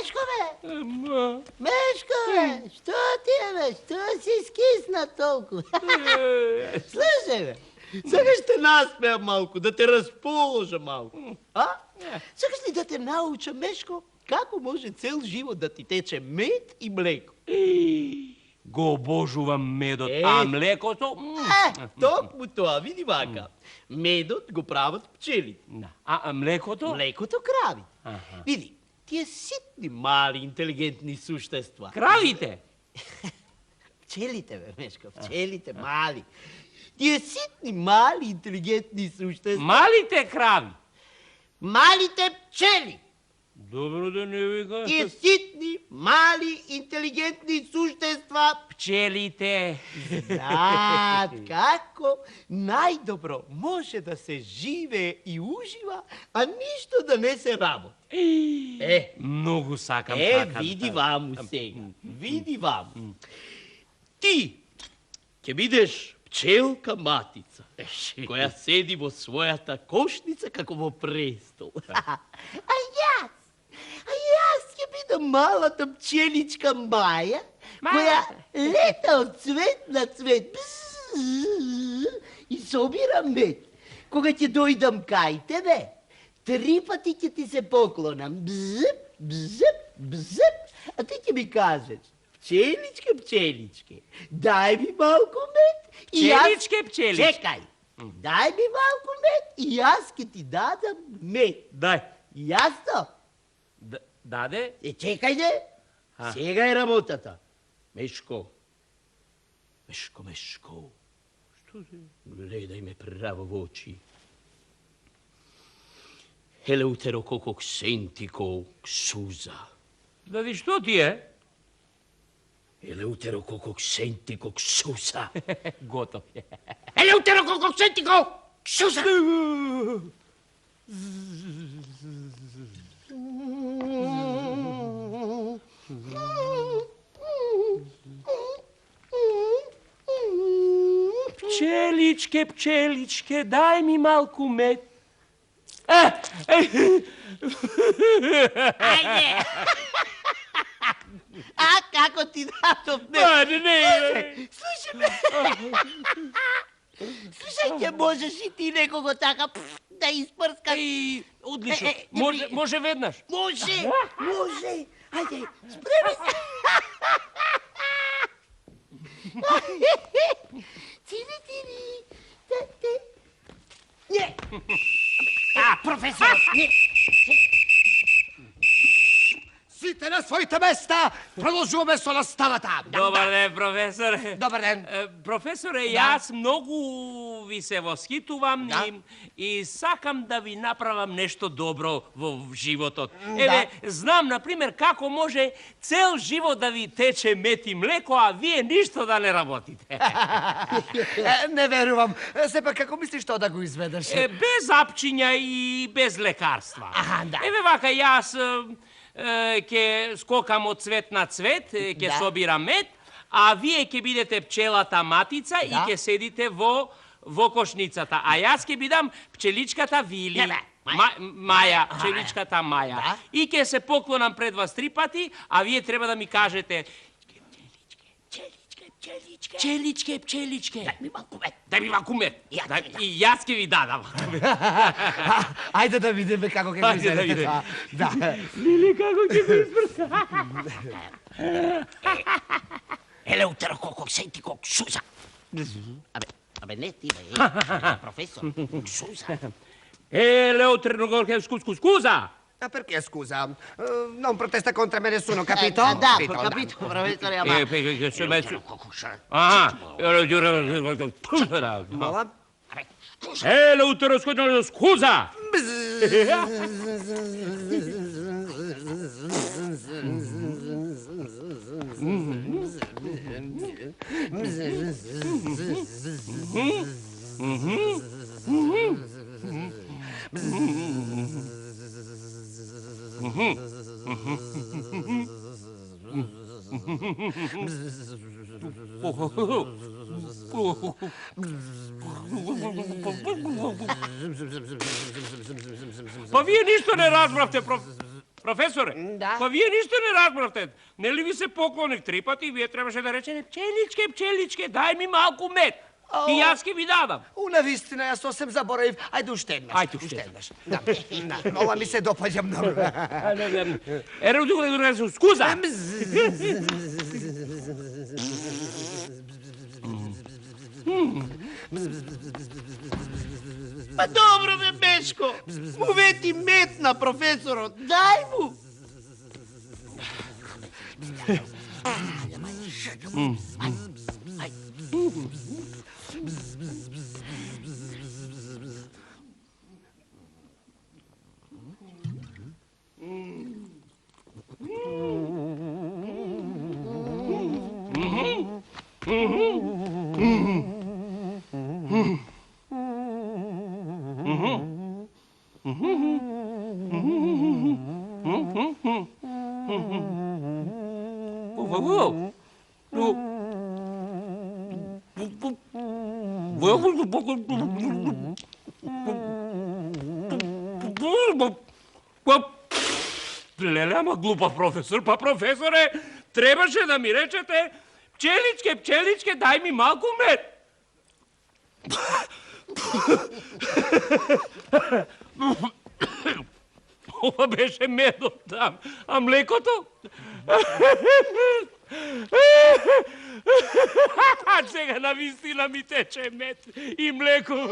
Мешко, бе! Мешко, бе! Що ти е, бе? Що си скисна толкова? Слушай, бе! Сега ще наспея малко, да те разположа малко. А? Сега ли да те науча, Мешко, како може цел живот да ти тече мед и млеко? Го обожувам медот, а млекото... Токму тоа, види вака. Медот го прават пчелите. А млекото? Млекото крави. Види, тие ситни, мали, интелигентни существа. Кравите? Пчелите, бе, Мешко, пчелите, мали. Тие ситни, мали, интелигентни существа. Малите крави? Малите пчели. Добро да не вика. Тие ситни, мали, интелигентни существа. Пчелите. Знаат како најдобро може да се живее и ужива, а ништо да не се работи. Многу сакам така. Види ваму сега, види ваму. Ти ќе бидеш пчелка матица, која седи во својата кошница како во престол. А јас ќе бидам малата пчеличка Маја, која лета од цвет на цвет и собира мед. Кога ќе дојдам кај тебе, 3 пати ќе ти се поклонам. Бзп, бзп, бзп, а ти ќе ми кажеш: пчеличке, пчеличке, дај ми малку мед и јас... Пчеличке, пчеличке. Чекај, дај ми малку мед и јас ќе ти дадам мед. Дај. Јасно? Даде? Чекај де, сега е работата. Мешко, Мешко, Мешко, гледај ме право во очи. Елеутерококок сентико ксуза. Дади, што ти е? Елеутерококок сентико ксуза. Готов е. Елеутерококок сентико ксуза. Пчеличке, пчеличке, дај ми малку мед. Ајде! А како ти дадов мед? Не. Слушай ме! Слушай, ќе можеш и ти некого така да испрскаш? Одлично. Може веднаш. Може! Ајде, спреми се! Тири! Не! Професор, не! Сите на своите места! Продолжуваме со наставата! Добар ден, професоре. Добар ден. Професоре, јас многу ви се восхитувам и сакам да ви направам нешто добро во животот. Еве, знам, например, како може цел живот да ви тече мед и млеко, а вие ништо да не работите. Не верувам. Сепак, како мислиш што да го изведеш? Без апчиња и без лекарства. Да. Еве вака, јас ќе скокам од цвет на цвет, ќе собирам мед, а вие ќе бидете пчелата матица и ќе седите во кошницата. А јас ќе бидам пчеличката Вили. Маја, пчеличката Маја. И ќе се поклонам пред вас 3 пати, а вие треба да ми кажете: пчеличке, пчеличке. Дај ми малку мед. Дај ми малку мед. И јас ќе ви дадам. Ајде да видиме како ќе го изведете. Лили, како ќе го испрска? Елеутерококок сентико ксуза. Абе, не ти, бе, професор, ксуза. Елеутерококок скуза. Ma perché scusa? Non protesta contro me nessuno, capito? Capito, professore Amaro. Nuova? Scusa! Па вие ништо не разбравте, Професоре, па вие ништо не разбрахте. Нели ви се поклоних 3 пати, вие трябваше да речете пчеличке, пчеличке, дај ми малку мед. И јас ќе ви дадам. Навистина, јас сосем заборавив. Ајде уште еднаш. Ајде уште еднаш. Ова ми се допаѓа многу. Ере, друга се скуза. Па добро бе, Бешко. Му вети мет на професорот. Дај му. Леле, ама глупав професор. Па, професоре, требаше да ми речете пчеличке, пчеличке, дај ми малку мед. Ова беше медот там, а млекото? Сега навистина ми тече мед и млеко.